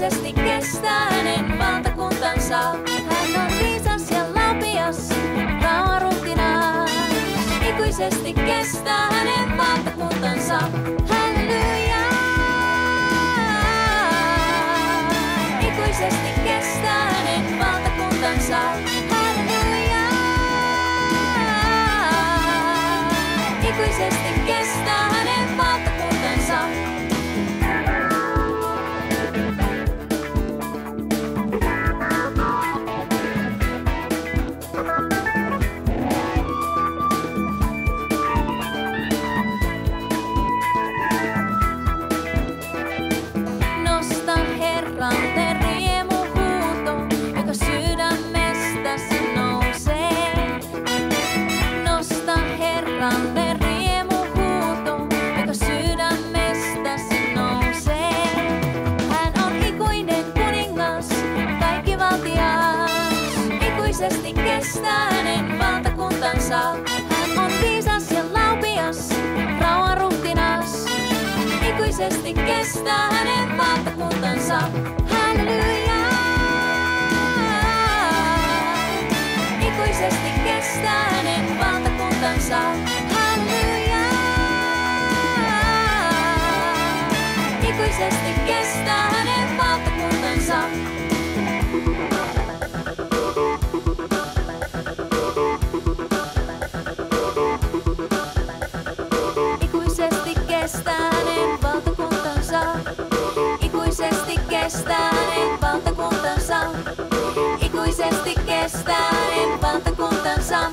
ikuisesti kestää hänen valtakuntansa. Hän on viisas ja laupias, rauhanruhtinas. Ikuisesti kestää hänen valtakuntansa. Halleluja! Ikuisesti kestää hänen valtakuntansa. Halleluja! Ikuisesti kestää hänen valtakuntansa. Nosta Herralle riemuhuuto, joka sydämestäsi nousee. Nosta Herralle riemuhuuto, joka sydämestäsi nousee. Hän on ikuinen kuningas, kaikkivaltias. Ikuisesti kestää hänen valtakuntansa. Hän on viisas ja laupias, rauhanruhtinas. Ikuisesti kestää hänen valtakuntansa. Halleluja! Ikuisesti kestää hänen valtakuntansa. Halleluja! Ikuisesti kestää hänen valtakuntansa. Ikuisesti kestää hänen valtakuntansa. Ikuisesti kestää hänen valtakuntansa. Ikuisesti kestää hänen valtakuntansa.